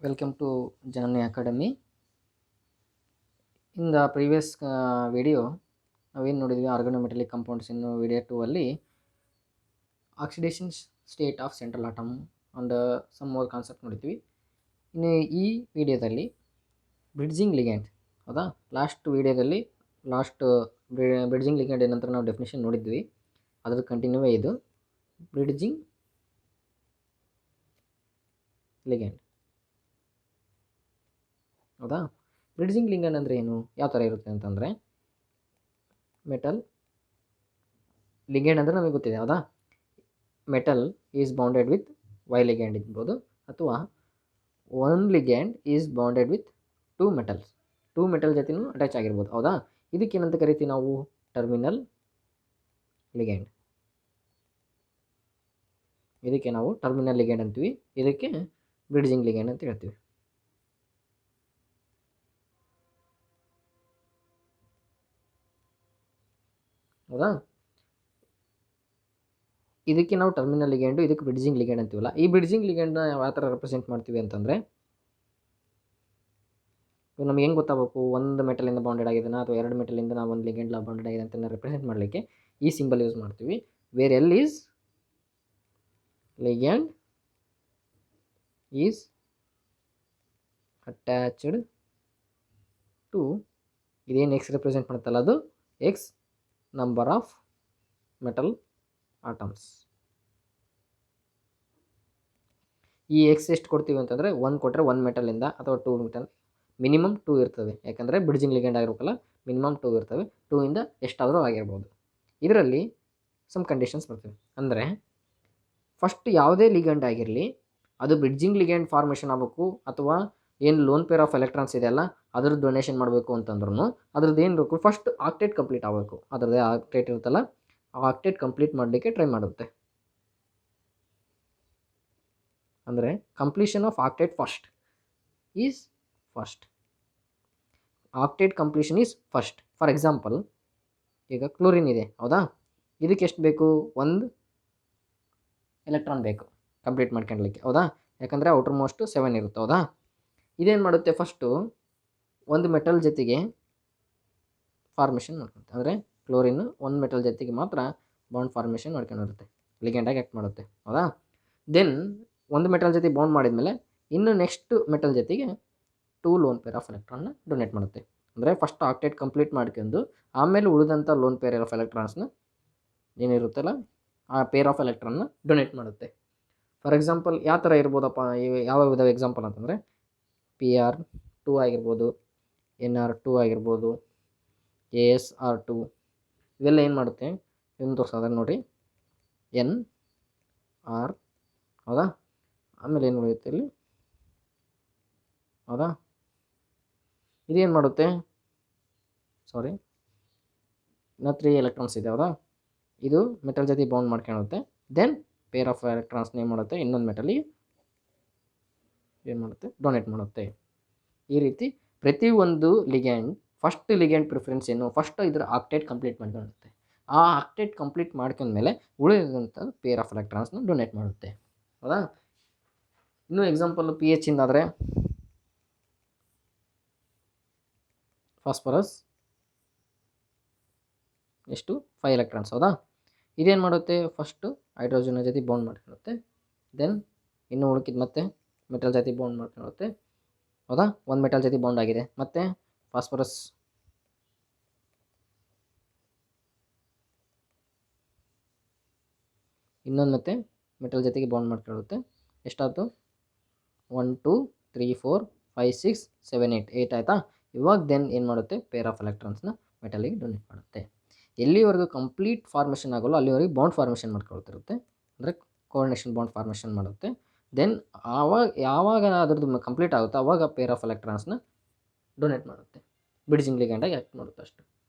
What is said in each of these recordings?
Welcome to Janani Academy. In the previous video, ನಾವೇನು ನೋಡಿದ್ವಿ ಆರ್ಗಾನೋಮೆಟಾಲಿಕ್ compounds ಇನ್ನು ವಿಡಿಯೋ 2 ಅಲ್ಲಿ oxidation state of central atom and some more concept ನೋಡಿದ್ವಿ. ಇನ್ನು ಈ ವಿಡಿಯೋದಲ್ಲಿ ಬ್ರಿಡ್ಜಿಂಗ್ ಲಿಗ್ಯಾಂಡ್, ಹೌದಾ? ಲಾಸ್ಟ್ ಬ್ರಿಡ್ಜಿಂಗ್ ಲಿಗ್ಯಾಂಡ್ ಏನಂತ ನಾವು ಡೆಫಿನೇಷನ್ ನೋಡಿದ್ವಿ. ಅದ್ರ ಕಂಟಿನ್ಯೂವೇ ಇದು ಬ್ರಿಡ್ಜಿಂಗ್ ಲಿಗ್ಯಾಂಡ್, ಹೌದಾ? ಬ್ರಿಡ್ಜಿಂಗ್ ಲಿಗ್ಯಾಂಡ್ ಅಂದರೆ ಏನು, ಯಾವ ಥರ ಇರುತ್ತೆ ಅಂತಂದರೆ, ಮೆಟಲ್ ಲಿಗ್ಯಾಂಡ್ ಅಂದರೆ ನಮಗೆ ಗೊತ್ತಿದೆ, ಹೌದಾ? Metal is bounded with Y ligand ಇರ್ಬೋದು, ಅಥವಾ one ligand is bounded with two metal ಜೊತೆನೂ ಅಟ್ಯಾಚ್ ಆಗಿರ್ಬೋದು, ಹೌದಾ? ಇದಕ್ಕೇನಂತ ಕರಿತೀವಿ ನಾವು? Terminal ligand. ಇದಕ್ಕೆ ನಾವು ಟರ್ಮಿನಲ್ ಲಿಗ್ಯಾಂಡ್ ಅಂತೀವಿ, ಇದಕ್ಕೆ ಬ್ರಿಡ್ಜಿಂಗ್ ಲಿಗ್ಯಾಂಡ್ ಅಂತ ಹೇಳ್ತೀವಿ. ಹೌದಾ? ಇದಕ್ಕೆ ನಾವು ಟರ್ಮಿನಲ್ ಲಿಗ್ಯಾಂಡು, ಇದಕ್ಕೆ ಬ್ರಿಡ್ಜಿಂಗ್ ಲಿಗ್ಯಾಂಡ್ ಅಂತೀವಲ್ಲ. ಈ ಬ್ರಿಡ್ಜಿಂಗ್ ಲಿಗ್ಯಾಂಡ್ನ ಯಾವ ಥರ ರೆಪ್ರೆಸೆಂಟ್ ಮಾಡ್ತೀವಿ ಅಂತಂದರೆ, ನಮ್ಗೆ ಹೆಂಗೆ ಗೊತ್ತಾಗಬೇಕು ಒಂದು ಮೆಟಲಿಂದ ಬೌಂಡೆಡ್ ಆಗಿದ್ದಾನ ಅಥವಾ ಎರಡು ಮೆಟಲಿಂದ ನಾವು ಒಂದು ಲಿಗ್ಯಾಂಡ್ ಬೌಂಡೆಡ್ ಆಗಿದೆ ಅಂತ ರೆಪ್ರೆಸೆಂಟ್ ಮಾಡಲಿಕ್ಕೆ ಈ ಸಿಂಬಲ್ ಯೂಸ್ ಮಾಡ್ತೀವಿ. Where L is ligand is attached to, ಇದೇನು ಎಕ್ಸ್ ರೆಪ್ರೆಸೆಂಟ್ ಮಾಡುತ್ತಲ್ಲ ಅದು X number of metal atoms. ಈ ಎಕ್ಸ್ ಎಷ್ಟು ಕೊಡ್ತೀವಿ ಅಂತಂದರೆ, ಒಂದು ಕೊಟ್ಟರೆ ಒಂದು ಮೆಟಲಿಂದ ಅಥವಾ ಟೂ ಮೆಟಲ್, ಮಿನಿಮಮ್ 2 ಇರ್ತವೆ. ಯಾಕಂದರೆ ಬ್ರಿಡ್ಜಿಂಗ್ ಲಿಗ್ಯಾಂಡ್ ಆಗಿರ್ಬೇಕಲ್ಲ, ಮಿನಿಮಮ್ 2 ಇರ್ತವೆ. 2 ಇಂದ ಎಷ್ಟಾದರೂ ಆಗಿರ್ಬೋದು. ಇದರಲ್ಲಿ ಸಮ್ ಕಂಡೀಷನ್ಸ್ ಬರ್ತವೆ. ಅಂದರೆ ಫಸ್ಟ್ ಯಾವುದೇ ಲಿಗ್ಯಾಂಡ್ ಆಗಿರಲಿ, ಅದು ಬ್ರಿಡ್ಜಿಂಗ್ ಲಿಗ್ಯಾಂಡ್ ಫಾರ್ಮೇಷನ್ ಆಗಬೇಕು, ಅಥವಾ ಏನು ಲೋನ್ ಪೇರ್ ಆಫ್ ಎಲೆಕ್ಟ್ರಾನ್ಸ್ ಇದೆಯಲ್ಲ ಅದ್ರದ್ದು ಡೊನೇಷನ್ ಮಾಡಬೇಕು ಅಂತಂದ್ರೂ ಅದ್ರದ್ದು ಏನು ಬೇಕು, ಫಸ್ಟ್ ಆಕ್ಟೇಟ್ ಕಂಪ್ಲೀಟ್ ಆಗಬೇಕು. ಅದರದ್ದೇ ಆಕ್ಟೇಟ್ ಇರುತ್ತಲ್ಲ, ಆ ಆಕ್ಟೇಟ್ ಕಂಪ್ಲೀಟ್ ಮಾಡಲಿಕ್ಕೆ ಟ್ರೈ ಮಾಡುತ್ತೆ. ಅಂದರೆ completion of octet first octet completion is first. For example, ಈಗ ಕ್ಲೋರಿನ್ ಇದೆ, ಹೌದಾ? ಇದಕ್ಕೆ ಎಷ್ಟು ಬೇಕು? ಒಂದು ಎಲೆಕ್ಟ್ರಾನ್ ಬೇಕು ಕಂಪ್ಲೀಟ್ ಮಾಡ್ಕೊಳ್ಲಿಕ್ಕೆ, ಹೌದಾ? ಯಾಕಂದರೆ ಔಟರ್ ಮೋಸ್ಟ್ 7 ಇರುತ್ತೆ, ಹೌದಾ? ಇದೇನು ಮಾಡುತ್ತೆ, ಫಸ್ಟು ಒಂದು ಮೆಟಲ್ ಜೊತೆಗೆ ಫಾರ್ಮೇಷನ್ ಮಾಡ್ಕೊಳುತ್ತೆ. ಅಂದರೆ ಕ್ಲೋರಿನ್ ಒಂದು ಮೆಟಲ್ ಜೊತೆಗೆ ಮಾತ್ರ ಬಾಂಡ್ ಫಾರ್ಮೇಷನ್ ಮಾಡ್ಕೊಂಡಿರುತ್ತೆ, ಲಿಗ್ಯಾಂಡಾಗಿ ಆ್ಯಕ್ಟ್ ಮಾಡುತ್ತೆ, ಹೌದಾ? ದೆನ್ ಒಂದು ಮೆಟಲ್ ಜೊತೆ ಬಾಂಡ್ ಮಾಡಿದ್ಮೇಲೆ ಇನ್ನು ನೆಕ್ಸ್ಟ್ ಮೆಟಲ್ ಜೊತೆಗೆ 2 ಲೋನ್ ಪೇರ್ ಆಫ್ ಎಲೆಕ್ಟ್ರಾನ್ನ ಡೊನೇಟ್ ಮಾಡುತ್ತೆ. ಅಂದರೆ ಫಸ್ಟ್ ಆಕ್ಟೇಟ್ ಕಂಪ್ಲೀಟ್ ಮಾಡ್ಕೊಂಡು ಆಮೇಲೆ ಉಳಿದಂಥ ಲೋನ್ ಪೇರ್ ಆಫ್ ಎಲೆಕ್ಟ್ರಾನ್ಸ್ನ ಏನಿರುತ್ತಲ್ಲ ಆ ಪೇರ್ ಆಫ್ ಎಲೆಕ್ಟ್ರಾನ್ನ ಡೊನೇಟ್ ಮಾಡುತ್ತೆ. ಫಾರ್ ಎಕ್ಸಾಂಪಲ್ ಯಾವ ಥರ ಇರ್ಬೋದಪ್ಪ, ಯಾವ ವಿಧ ಎಕ್ಸಾಂಪಲ್ ಅಂತಂದರೆ PR2 ಆಗಿರ್ಬೋದು, NR2 ಆಗಿರ್ಬೋದು, AsR2, ಇವೆಲ್ಲ ಏನು ಮಾಡುತ್ತೆ ಏನು ತೋರಿಸೋದ್ರೆ ನೋಡಿ, NR, ಹೌದಾ? ಆಮೇಲೆ ಏನು ಉಳಿಯುತ್ತೆ ಇಲ್ಲಿ, ಹೌದಾ? ಇದೇನು ಮಾಡುತ್ತೆ, ಸಾರಿ, ಇನ್ನು 3 ಎಲೆಕ್ಟ್ರಾನ್ಸ್ ಇದೆ, ಹೌದಾ? ಇದು ಮೆಟಲ್ ಜೊತೆ ಬೌಂಡ್ ಮಾಡ್ಕೊಳ್ಳುತ್ತೆ. ದೆನ್ ಪೇರ್ ಆಫ್ ಎಲೆಕ್ಟ್ರಾನ್ಸ್ನ ಏನು ಮಾಡುತ್ತೆ, ಇನ್ನೊಂದು ಮೆಟಲಿಗೆ ಏನು ಮಾಡುತ್ತೆ, ಡೊನೇಟ್ ಮಾಡುತ್ತೆ. ಈ ರೀತಿ ಪ್ರತಿಯೊಂದು ಲಿಗ್ಯಾಂಡ್ ಫಸ್ಟ್ ಲಿಗ್ಯಾಂಡ್ ಪ್ರಿಫರೆನ್ಸ್ ಏನು, ಫಸ್ಟ್ ಇದರ ಆಕ್ಟೇಟ್ ಕಂಪ್ಲೀಟ್ ಮಾಡ್ಕೊಳ್ಳುತ್ತೆ. ಆ ಆಕ್ಟೇಟ್ ಕಂಪ್ಲೀಟ್ ಮಾಡ್ಕೊಂಡ್ಮೇಲೆ ಉಳಿದಂಥ ಪೇರ್ ಆಫ್ ಎಲೆಕ್ಟ್ರಾನ್ಸ್ನ ಡೊನೇಟ್ ಮಾಡುತ್ತೆ, ಹೌದಾ? ಇನ್ನೂ ಎಕ್ಸಾಂಪಲ್ PH ಇಂದಾದರೆ ಫಾಸ್ಫರಸ್ ಎಷ್ಟು 5 ಎಲೆಕ್ಟ್ರಾನ್ಸ್, ಹೌದಾ? ಇದೇನು ಮಾಡುತ್ತೆ, ಫಸ್ಟು ಹೈಡ್ರೋಜನ್ ಜೊತೆ ಬೌಂಡ್ ಮಾಡ್ಕೊಳ್ಳುತ್ತೆ. ದೆನ್ ಇನ್ನೂ ಉಳ್ಕಿದ ಮತ್ತೆ ಮೆಟಲ್ ಜೊತೆ ಬೌಂಡ್ ಮಾಡ್ಕೊಳ್ಳುತ್ತೆ, ಹೌದಾ? ಒಂದು ಮೆಟಲ್ ಜೊತೆ ಬೌಂಡ್ ಆಗಿದೆ, ಮತ್ತು ಫಾಸ್ಫರಸ್ ಇನ್ನೊಂದು ಮತ್ತೆ ಮೆಟಲ್ ಜೊತೆಗೆ ಬೌಂಡ್ ಮಾಡ್ಕೊಳ್ಳುತ್ತೆ. ಎಷ್ಟಾಯಿತು? 1 2 3 4 5 6 7 8 ಆಯಿತಾ? ಇವಾಗ ದೆನ್ ಏನು ಮಾಡುತ್ತೆ, ಪೇರ್ ಆಫ್ ಎಲೆಕ್ಟ್ರಾನ್ಸ್ನ ಮೆಟಲಿಗೆ ಡೊನೇಟ್ ಮಾಡುತ್ತೆ. ಎಲ್ಲಿವರೆಗೂ ಕಂಪ್ಲೀಟ್ ಫಾರ್ಮೇಷನ್ ಆಗೋಲ್ಲ ಅಲ್ಲಿವರೆಗೆ ಬಾಂಡ್ ಫಾರ್ಮೇಷನ್ ಮಾಡ್ಕೊಳ್ತಿರುತ್ತೆ, ಅಂದರೆ ಕೋಆರ್ಡಿನೇಷನ್ ಬಾಂಡ್ ಫಾರ್ಮೇಷನ್ ಮಾಡುತ್ತೆ. ದೆನ್ ಯಾವಾಗ ಅದ್ರದ್ದು ಕಂಪ್ಲೀಟ್ ಆಗುತ್ತೋ ಆವಾಗ ಪೇರ್ ಆಫ್ ಎಲೆಕ್ಟ್ರಾನ್ಸ್ನ ಡೊನೇಟ್ ಮಾಡುತ್ತೆ, ಬ್ರಿಡ್ಜಿಂಗ್ ಲಿಗ್ಯಾಂಡಾಗಿ ಆ್ಯಕ್ಟ್ ಮಾಡುತ್ತೆ ಅಷ್ಟು,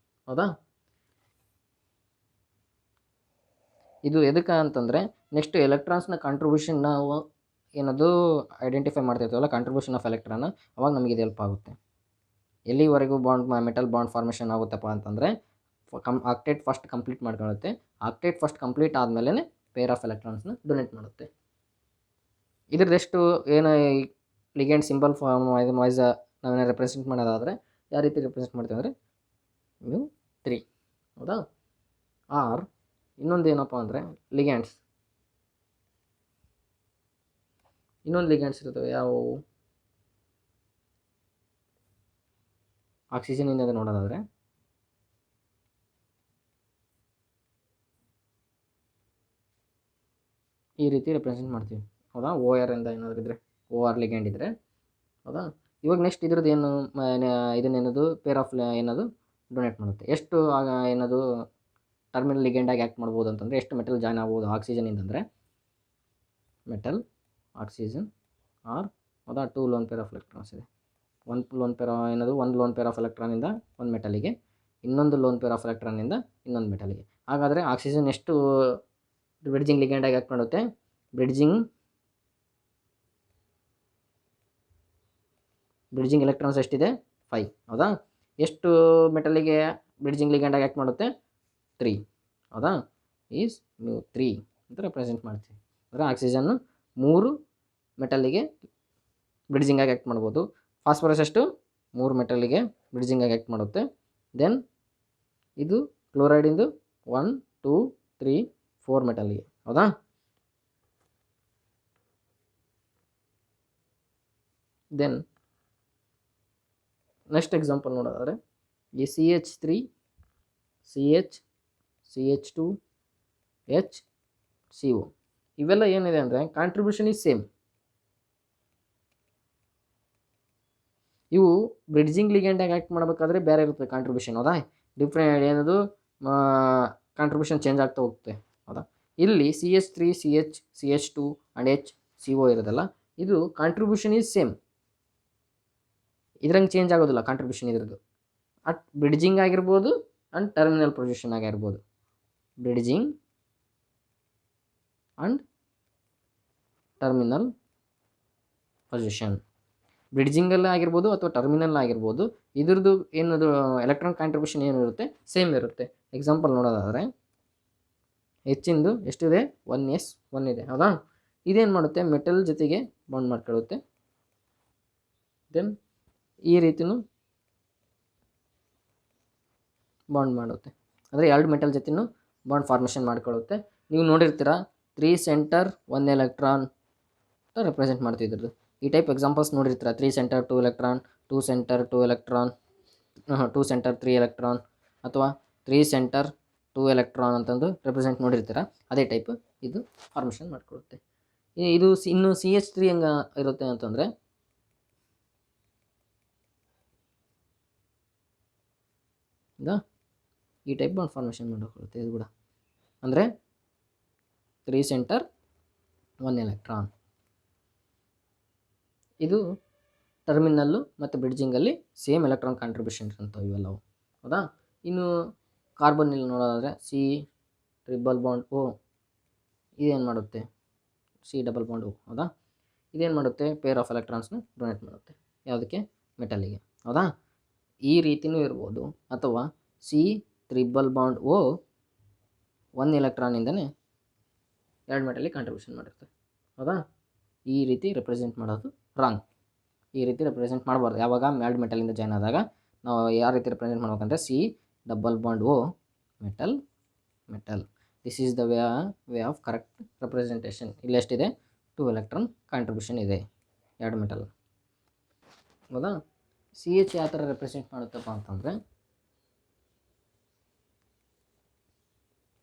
ಹೌದಾ? ಇದು ಎದಕ್ಕೆ ಅಂತಂದರೆ, ನೆಕ್ಸ್ಟ್ ಎಲೆಕ್ಟ್ರಾನ್ಸ್ನ ಕಾಂಟ್ರಿಬ್ಯೂಷನ್ ನಾವು ಏನದು ಐಡೆಂಟಿಫೈ ಮಾಡ್ತಿರ್ತೀವಲ್ಲ, ಕಾಂಟ್ರಿಬ್ಯೂಷನ್ ಆಫ್ ಎಲೆಕ್ಟ್ರಾನ್, ಅವಾಗ ನಮಗೆ ಇದು ಹೆಲ್ಪ್ ಆಗುತ್ತೆ. ಎಲ್ಲಿವರೆಗೂ ಮೆಟಲ್ ಬಾಂಡ್ ಫಾರ್ಮೇಷನ್ ಆಗುತ್ತಪ್ಪ ಅಂತಂದರೆ, ಆಕ್ಟೇಟ್ ಫಸ್ಟ್ ಕಂಪ್ಲೀಟ್ ಮಾಡ್ಕೊಳ್ಳುತ್ತೆ. ಆಕ್ಟೇಟ್ ಫಸ್ಟ್ ಕಂಪ್ಲೀಟ್ ಆದಮೇಲೆ ಪೇರ್ ಆಫ್ ಎಲೆಕ್ಟ್ರಾನ್ಸ್ನ ಡೊನೇಟ್ ಮಾಡುತ್ತೆ. ಇದ್ರದ್ದೆಷ್ಟು ಏನು ಲಿಗೆಂಡ್ ಸಿಂಬಲ್ ಫಾರ್ಮ್ ವೈಸ್ ನಾವೇನು ರೆಪ್ರೆಸೆಂಟ್ ಮಾಡೋದಾದರೆ ಯಾವ ರೀತಿ ರೆಪ್ರೆಸೆಂಟ್ ಮಾಡ್ತೀವಿ ಅಂದರೆ μ3. ಹೌದಾ? ಆರ್ ಇನ್ನೊಂದು ಏನಪ್ಪ ಅಂದರೆ ಲಿಗ್ಯಾಂಡ್ಸ್. ಇನ್ನೊಂದು ಲಿಗ್ಯಾಂಡ್ಸ್ ಇರ್ತವೆ ಯಾವುವು? ಆಕ್ಸಿಜನಿಂದ ನೋಡೋದಾದರೆ ಈ ರೀತಿ ರೆಪ್ರೆಸೆಂಟ್ ಮಾಡ್ತೀವಿ. ಹೌದಾ? OR ಇಂದ ಏನಾದರೂ ಇದ್ದರೆ, OR ಲಿಗ್ಯಾಂಡ್ ಇದ್ದರೆ. ಹೌದಾ? ಇವಾಗ ನೆಕ್ಸ್ಟ್ ಇದ್ರದ್ದು ಏನು ಇದನ್ನೇನದು ಪೇರ್ ಆಫ್ ಏನದು ಡೊನೇಟ್ ಮಾಡುತ್ತೆ. ಎಷ್ಟು ಏನದು ಟರ್ಮಿನಲ್ ಲಿಗ್ಯಾಂಡಾಗಿ ಆ್ಯಕ್ಟ್ ಮಾಡ್ಬೋದು ಅಂತಂದರೆ ಎಷ್ಟು ಮೆಟಲ್ ಜಾಯ್ನ್ ಆಗ್ಬೋದು ಆಕ್ಸಿಜನಿಂದ ಅಂದರೆ ಮೆಟಲ್ ಆಕ್ಸಿಜನ್ ಆರ್. ಹೌದಾ? 2 ಲೋನ್ ಪೇರ್ ಆಫ್ ಎಲೆಕ್ಟ್ರಾನ್ಸ್ ಇದೆ. ಒಂದು ಲೋನ್ ಪೇರ್ ಆಫ್ ಎಲೆಕ್ಟ್ರಾನಿಂದ ಒಂದು ಮೆಟಲಿಗೆ, ಇನ್ನೊಂದು ಲೋನ್ ಪೇರ್ ಆಫ್ ಎಲೆಕ್ಟ್ರಾನಿಂದ ಇನ್ನೊಂದು ಮೆಟಲಿಗೆ. ಹಾಗಾದರೆ ಆಕ್ಸಿಜನ್ ಎಷ್ಟು ಬ್ರಿಡ್ಜಿಂಗ್ ಲಿಗ್ಯಾಂಡಾಗಿ ಆ್ಯಕ್ಟ್ ಮಾಡುತ್ತೆ? ಬ್ರಿಡ್ಜಿಂಗ್ ಎಲೆಕ್ಟ್ರಾನ್ಸ್ ಎಷ್ಟಿದೆ? 5. ಹೌದಾ? ಎಷ್ಟು ಮೆಟಲಿಗೆ ಬ್ರಿಡ್ಜಿಂಗ್ ಲಿಗ್ಯಾಂಡಾಗಿ ಆ್ಯಕ್ಟ್ ಮಾಡುತ್ತೆ? 3. ಹೌದಾ? ಈಸ್ μ3 ಅಂತ ರೆಪ್ರೆಸೆಂಟ್ ಮಾಡ್ತೀವಿ. ಅಂದರೆ ಆಕ್ಸಿಜನ್ನು 3 ಮೆಟಲಿಗೆ ಬ್ರಿಡ್ಜಿಂಗಾಗಿ ಆ್ಯಕ್ಟ್ ಮಾಡ್ಬೋದು. ಫಾಸ್ಫರಸ್ ಎಷ್ಟು? 3 ಮೆಟಲಿಗೆ ಬ್ರಿಡ್ಜಿಂಗಾಗಿ ಆ್ಯಕ್ಟ್ ಮಾಡುತ್ತೆ. ದೆನ್ ಇದು ಕ್ಲೋರೈಡಿಂದು 1 2 3 4 ಮೆಟಲ್ಗೆ. ಹೌದಾ? ದೆನ್ ನೆಕ್ಸ್ಟ್ ಎಕ್ಸಾಂಪಲ್ ನೋಡೋದಾದರೆ ಈ CH3 CH CH2 HCO ಇವೆಲ್ಲ ಏನಿದೆ ಅಂದರೆ ಕಾಂಟ್ರಿಬ್ಯೂಷನ್ ಈಸ್ ಸೇಮ್. ಇವು ಬ್ರಿಡ್ಜಿಂಗ್ ಲಿಗ್ಯಾಂಡಾಗಿ ಆ್ಯಕ್ಟ್ ಮಾಡಬೇಕಾದ್ರೆ ಬೇರೆ ಇರುತ್ತೆ ಕಾಂಟ್ರಿಬ್ಯೂಷನ್. ಹೌದಾ? ಡಿಫ್ರೆಂಟ್ ಏನದು ಕಾಂಟ್ರಿಬ್ಯೂಷನ್ ಚೇಂಜ್ ಆಗ್ತಾ ಹೋಗುತ್ತೆ. ಹೌದಾ? ಇಲ್ಲಿ CH3 CH CH2 and HCO ಇರೋದಲ್ಲ, ಇದು ಕಾಂಟ್ರಿಬ್ಯೂಷನ್ ಈಸ್ ಸೇಮ್. ಇದ್ರಂಗೆ ಚೇಂಜ್ ಆಗೋದಿಲ್ಲ ಕಾಂಟ್ರಿಬ್ಯೂಷನ್ ಇದ್ರದ್ದು. ಅಟ್ ಬ್ರಿಡ್ಜಿಂಗ್ ಆಗಿರ್ಬೋದು ಆ್ಯಂಡ್ ಟರ್ಮಿನಲ್ ಪೊಸಿಷನ್ ಆಗಿರ್ಬೋದು. Bridging and terminal position. ಬ್ರಿಡ್ಜಿಂಗಲ್ಲಿ ಆಗಿರ್ಬೋದು ಅಥವಾ ಟರ್ಮಿನಲ್ ಆಗಿರ್ಬೋದು, ಇದ್ರದ್ದು ಏನದು ಎಲೆಕ್ಟ್ರಾನ್ ಕಾಂಟ್ರಿಬ್ಯೂಷನ್ ಏನು ಇರುತ್ತೆ? ಸೇಮ್ ಇರುತ್ತೆ. ಎಕ್ಸಾಂಪಲ್ ನೋಡೋದಾದರೆ ಹೆಚ್ಚಿಂದು ಎಷ್ಟಿದೆ? 1s1 ಇದೆ. ಹೌದಾ? ಇದೇನು ಮಾಡುತ್ತೆ? ಮೆಟಲ್ ಜೊತೆಗೆ ಬಾಂಡ್ ಮಾಡ್ಕೊಳ್ಳುತ್ತೆ. ದೆನ್ ಈ ರೀತಿಯೂ ಬಾಂಡ್ ಮಾಡುತ್ತೆ. ಅಂದರೆ 2 ಮೆಟಲ್ ಜೊತೆನೂ ಬಾಂಡ್ ಫಾರ್ಮೇಷನ್ ಮಾಡ್ಕೊಳ್ಳುತ್ತೆ. ನೀವು ನೋಡಿರ್ತೀರ 3 ಸೆಂಟರ್ 1 ಎಲೆಕ್ಟ್ರಾನ್ ಅಂತ ರೆಪ್ರೆಸೆಂಟ್ ಮಾಡ್ತಿದ್ರದ್ದು. ಈ ಟೈಪ್ ಎಕ್ಸಾಂಪಲ್ಸ್ ನೋಡಿರ್ತೀರ. 3 centre 2 electron, 2 centre 2 electron, 2 centre 3 electron, ಅಥವಾ 3 ಸೆಂಟರ್ 2 ಎಲೆಕ್ಟ್ರಾನ್ ಅಂತಂದು ರೆಪ್ರೆಸೆಂಟ್ ನೋಡಿರ್ತೀರ. ಅದೇ ಟೈಪ್ ಇದು ಫಾರ್ಮೇಷನ್ ಮಾಡ್ಕೊಳ್ಳುತ್ತೆ. ಇದು ಇನ್ನು CH3 ಹೆಂಗೆ ಇರುತ್ತೆ ಅಂತಂದರೆ ಈ ಟೈಪ್ ಬಾಂಡ್ ಫಾರ್ಮೇಷನ್ ಮಾಡಿಕೊಳ್ಳುತ್ತೆ. ಇದು ಕೂಡ ಅಂದರೆ 3 ಸೆಂಟರ್ 1 ಎಲೆಕ್ಟ್ರಾನ್. ಇದು ಟರ್ಮಿನಲ್ಲು ಮತ್ತು ಬ್ರಿಡ್ಜಿಂಗಲ್ಲಿ ಸೇಮ್ ಎಲೆಕ್ಟ್ರಾನ್ ಕಾಂಟ್ರಿಬ್ಯೂಷನ್ ಇರ್ತವೆ ಇವೆಲ್ಲವು. ಹೌದಾ? ಇನ್ನು ಕಾರ್ಬನ್ನಲ್ಲಿ ನೋಡೋದಾದರೆ C∼O ಇದೇನು ಮಾಡುತ್ತೆ? C∼O. ಹೌದಾ? ಇದೇನು ಮಾಡುತ್ತೆ? ಪೇರ್ ಆಫ್ ಎಲೆಕ್ಟ್ರಾನ್ಸ್ನ ಡೊನೇಟ್ ಮಾಡುತ್ತೆ. ಯಾವುದಕ್ಕೆ? ಮೆಟಲಿಗೆ. ಹೌದಾ? ಈ ರೀತಿಯೂ ಇರ್ಬೋದು. ಅಥವಾ C∼O 1 ಎಲೆಕ್ಟ್ರಾನಿಂದನೇ 2 ಮೆಟಲಿಗೆ ಕಾಂಟ್ರಿಬ್ಯೂಷನ್ ಮಾಡಿರುತ್ತೆ. ಹೌದಾ? ಈ ರೀತಿ ರೆಪ್ರೆಸೆಂಟ್ ಮಾಡೋದು ರಾಂಗ್. ಈ ರೀತಿ ರೆಪ್ರೆಸೆಂಟ್ ಮಾಡಬಾರ್ದು. ಯಾವಾಗ 2 ಮೆಟಲಿಂದ ಜಾಯ್ನ್ ಆದಾಗ ನಾವು ಯಾವ ರೀತಿ ರೆಪ್ರೆಸೆಂಟ್ ಮಾಡ್ಬೇಕಂದ್ರೆ C∼O metal. This is the way of correct representation. ಇಲ್ಲಿ ಎಷ್ಟಿದೆ? 2 ಎಲೆಕ್ಟ್ರಾನ್ ಕಾಂಟ್ರಿಬ್ಯೂಷನ್ ಇದೆ 2 ಮೆಟಲ್. ಹೌದಾ? CH ಯಾವ ಥರ ರೆಪ್ರೆಸೆಂಟ್ ಮಾಡುತ್ತಪ್ಪ ಅಂತಂದರೆ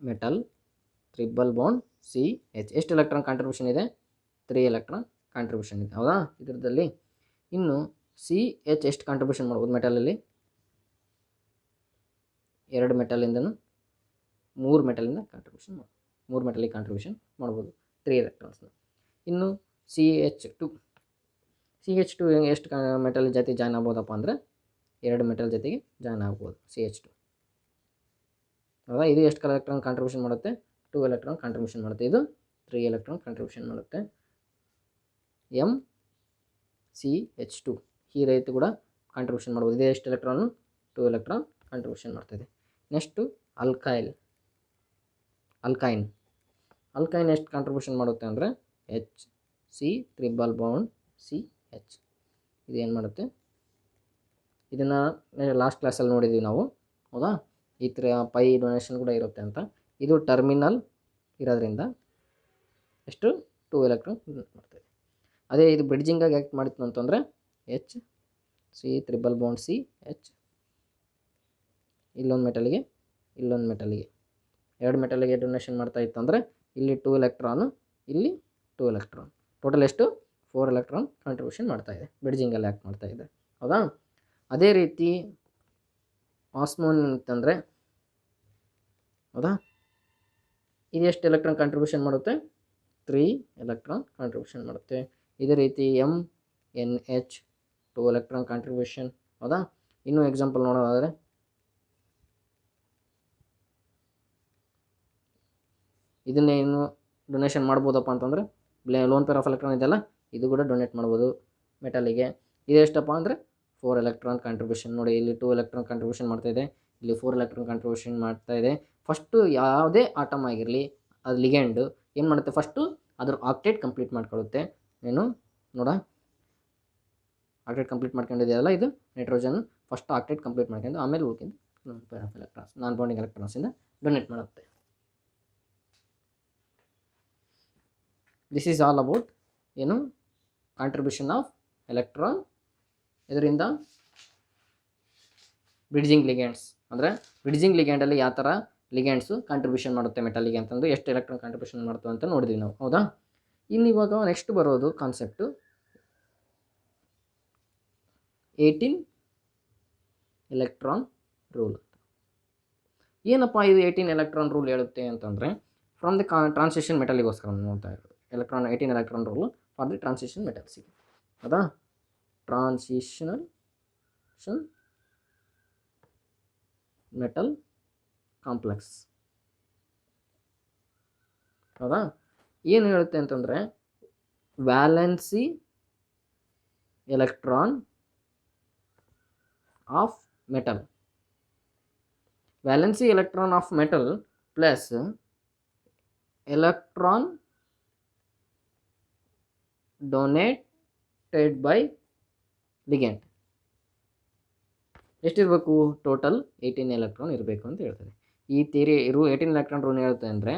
ಮೆಟಲ್ ಟ್ರಿಬಲ್ ಬಾಂಡ್ CH. ಎಷ್ಟು ಎಲೆಕ್ಟ್ರಾನ್ ಕಾಂಟ್ರಿಬ್ಯೂಷನ್ ಇದೆ? 3 ಎಲೆಕ್ಟ್ರಾನ್ ಕಾಂಟ್ರಿಬ್ಯೂಷನ್ ಇದೆ. ಹೌದಾ? ಇದರಲ್ಲಿ ಇನ್ನು CH ಎಷ್ಟು ಕಾಂಟ್ರಿಬ್ಯೂಷನ್ ಮಾಡ್ಬೋದು ಮೆಟಲಲ್ಲಿ? 2 ಮೆಟಲಿಂದನೂ 3 ಮೆಟಲಿಂದ ಕಾಂಟ್ರಿಬ್ಯೂಷನ್ ಮಾಡ್ಬೋದು. 3 ಮೆಟಲಿಗೆ ಕಾಂಟ್ರಿಬ್ಯೂಷನ್ ಮಾಡ್ಬೋದು 3 ಎಲೆಕ್ಟ್ರಾನ್ಸ್ನ. ಇನ್ನು CH2 ಎಷ್ಟು ಮೆಟಲ್ ಜೊತೆ ಜಾಯ್ನ್ ಆಗ್ಬೋದಪ್ಪ ಅಂದರೆ 2 ಮೆಟಲ್ ಜೊತೆಗೆ ಜಾಯ್ನ್ ಆಗ್ಬೋದು CH2. ಹೌದಾ? ಇದು ಎಷ್ಟು ಎಲೆಕ್ಟ್ರಾನ್ ಕಾಂಟ್ರಿಬ್ಯೂಷನ್ ಮಾಡುತ್ತೆ? 2 ಎಲೆಕ್ಟ್ರಾನ್ ಕಾಂಟ್ರಿಬ್ಯೂಷನ್ ಮಾಡುತ್ತೆ. ಇದು 3 ಎಲೆಕ್ಟ್ರಾನ್ ಕಾಂಟ್ರಿಬ್ಯೂಷನ್ ಮಾಡುತ್ತೆ. MCH2 ಈ ರೀತಿ ಕೂಡ ಕಾಂಟ್ರಿಬ್ಯೂಷನ್ ಮಾಡ್ಬೋದು. ಇದೇ ಎಷ್ಟು ಎಲೆಕ್ಟ್ರಾನು? 2 ಎಲೆಕ್ಟ್ರಾನ್ ಕಾಂಟ್ರಿಬ್ಯೂಷನ್ ಮಾಡ್ತಾಯಿದೆ. ನೆಕ್ಸ್ಟು ಅಲ್ಕೈನ್ ಎಷ್ಟು ಕಾಂಟ್ರಿಬ್ಯೂಷನ್ ಮಾಡುತ್ತೆ ಅಂದರೆ HC∼CH. ಇದು ಏನು ಮಾಡುತ್ತೆ, ಇದನ್ನು ಲಾಸ್ಟ್ ಕ್ಲಾಸಲ್ಲಿ ನೋಡಿದ್ದೀವಿ ನಾವು, ಹೌದಾ, ಈ ಥರ ಪೈ ಡೊನೇಷನ್ ಕೂಡ ಇರುತ್ತೆ ಅಂತ. ಇದು ಟರ್ಮಿನಲ್ ಇರೋದ್ರಿಂದ ಎಷ್ಟು 2 ಎಲೆಕ್ಟ್ರಾನ್ ಮಾಡ್ತದೆ. ಅದೇ ಇದು ಬ್ರಿಡ್ಜಿಂಗಾಗಿ ಆ್ಯಕ್ಟ್ ಮಾಡಿತ್ತು ಅಂತಂದರೆ H C triple bond C H, ಇಲ್ಲೊಂದು ಮೆಟಲ್ಗೆ ಇಲ್ಲೊಂದು ಮೆಟಲ್ಗೆ 2 ಮೆಟಲ್ಗೆ ಡೊನೇಷನ್ ಮಾಡ್ತಾ ಇತ್ತು ಅಂದರೆ ಇಲ್ಲಿ 2 ಎಲೆಕ್ಟ್ರಾನು, ಇಲ್ಲಿ 2 ಎಲೆಕ್ಟ್ರಾನ್, ಟೋಟಲ್ ಎಷ್ಟು 4 ಎಲೆಕ್ಟ್ರಾನ್ ಕಾಂಟ್ರಿಬ್ಯೂಷನ್ ಮಾಡ್ತಾಯಿದೆ, ಬ್ರಿಡ್ಜಿಂಗಲ್ಲಿ ಆ್ಯಕ್ಟ್ ಮಾಡ್ತಾಯಿದೆ, ಹೌದಾ. ಅದೇ ರೀತಿ ಆಸ್ಮೋನ್ ಅಂತಂದರೆ, ಹೌದಾ, ಇದು ಎಷ್ಟು ಎಲೆಕ್ಟ್ರಾನ್ ಕಾಂಟ್ರಿಬ್ಯೂಷನ್ ಮಾಡುತ್ತೆ, 3 ಎಲೆಕ್ಟ್ರಾನ್ ಕಾಂಟ್ರಿಬ್ಯೂಷನ್ ಮಾಡುತ್ತೆ. ಇದೇ ರೀತಿ MnH 2 ಎಲೆಕ್ಟ್ರಾನ್ ಕಾಂಟ್ರಿಬ್ಯೂಷನ್, ಹೌದಾ. ಇನ್ನೂ ಎಕ್ಸಾಂಪಲ್ ನೋಡೋದಾದರೆ ಇದನ್ನೇ ಇನ್ನು ಡೊನೇಷನ್ ಮಾಡ್ಬೋದಪ್ಪ ಅಂತಂದರೆ ಲೋನ್ ಪೇರ್ ಆಫ್ ಎಲೆಕ್ಟ್ರಾನ್ ಇದೆಯಲ್ಲ, ಇದು ಕೂಡ ಡೊನೇಟ್ ಮಾಡ್ಬೋದು ಮೆಟಲಿಗೆ. ಇದೆಷ್ಟಪ್ಪ ಅಂದರೆ 4 ಎಲೆಕ್ಟ್ರಾನ್ ಕಾಂಟ್ರಿಬ್ಯೂಷನ್. ನೋಡಿ ಇಲ್ಲಿ 2 ಎಲೆಕ್ಟ್ರಾನ್ ಕಾಂಟ್ರಿಬ್ಯೂಷನ್ ಮಾಡ್ತಾಯಿದೆ, ಇಲ್ಲಿ 4 ಎಲೆಕ್ಟ್ರಾನ್ ಕಾಂಟ್ರಿಬ್ಯೂಷನ್ ಮಾಡ್ತಾಯಿದೆ. ಫಸ್ಟು ಯಾವುದೇ ಆಟಮ್ ಆಗಿರಲಿ ಅದು ಲಿಗ್ಯಾಂಡು ಏನು ಮಾಡುತ್ತೆ, ಫಸ್ಟು ಅದ್ರ ಆಕ್ಟೇಟ್ ಕಂಪ್ಲೀಟ್ ಮಾಡ್ಕೊಳ್ಳುತ್ತೆ. ಏನು ನೋಡ, ಆಕ್ಟೇಟ್ ಕಂಪ್ಲೀಟ್ ಮಾಡ್ಕೊಂಡಿದೆಯಲ್ಲ ಇದು ನೈಟ್ರೋಜನ್, ಫಸ್ಟ್ ಆಕ್ಟೇಟ್ ಕಂಪ್ಲೀಟ್ ಮಾಡ್ಕೊಂಡು ಆಮೇಲೆ ಉಳ್ಕೊಂಡು lone pair of electrons non bonding ಎಲೆಕ್ಟ್ರಾನ್ಸಿಂದ ಡೊನೇಟ್ ಮಾಡುತ್ತೆ. ದಿಸ್ ಈಸ್ ಆಲ್ ಅಬೌಟ್ ಏನು ಕಾಂಟ್ರಿಬ್ಯೂಷನ್ ಆಫ್ ಎಲೆಕ್ಟ್ರಾನ್ ಇದರಿಂದ ಬ್ರಿಡ್ಜಿಂಗ್ ಲಿಗ್ಯಾಂಡ್ಸ್. ಅಂದರೆ ಬ್ರಿಡ್ಜಿಂಗ್ ಲಿಗ್ಯಾಂಡಲ್ಲಿ ಯಾವ ಥರ ಲಿಗ್ಯಾಂಡ್ಸು ಕಾಂಟ್ರಿಬ್ಯೂಷನ್ ಮಾಡುತ್ತೆ ಮೆಟಲಿಗೆ ಅಂತಂದರೆ ಎಷ್ಟು ಎಲೆಕ್ಟ್ರಾನ್ ಕಾಂಟ್ರಿಬ್ಯೂಷನ್ ಮಾಡ್ತವೆ ಅಂತ ನೋಡಿದ್ವಿ ನಾವು, ಹೌದಾ. ಇನ್ನು ಇವಾಗ ನೆಕ್ಸ್ಟ್ ಬರೋದು ಕಾನ್ಸೆಪ್ಟು 18 ಎಲೆಕ್ಟ್ರಾನ್ ರೂಲ್ ಅಂತ. ಏನಪ್ಪ ಇದು 18 ಎಲೆಕ್ಟ್ರಾನ್ ರೂಲ್ ಹೇಳುತ್ತೆ ಅಂತಂದರೆ, ಫ್ರಮ್ ದಿ ಟ್ರಾನ್ಸಿಷನ್ ಮೆಟಲಿಗೋಸ್ಕರ ನೋಡ್ತಾ ಇರೋದು 18 electron rule for the transition ಮೆಟಲ್ಸಿಗೆ, ಹೌದಾ. ಟ್ರಾನ್ಸಿಷನಲ್ ಮೆಟಲ್ ಕಾಂಪ್ಲೆಕ್ಸ್, ಹೌದಾ. ಏನು ಹೇಳುತ್ತೆ ಅಂತಂದರೆ valency electron of metal, valency electron of metal plus electron donated by ligand ಎಷ್ಟಿರಬೇಕು, ಟೋಟಲ್ 18 ಎಲೆಕ್ಟ್ರಾನ್ ಇರಬೇಕು ಅಂತ ಹೇಳ್ತಾರೆ. ಈ ಥಿಯರಿ 18 ಎಲೆಕ್ಟ್ರಾನ್ ರೂಲ್ ಹೇಳುತ್ತೆ ಅಂದರೆ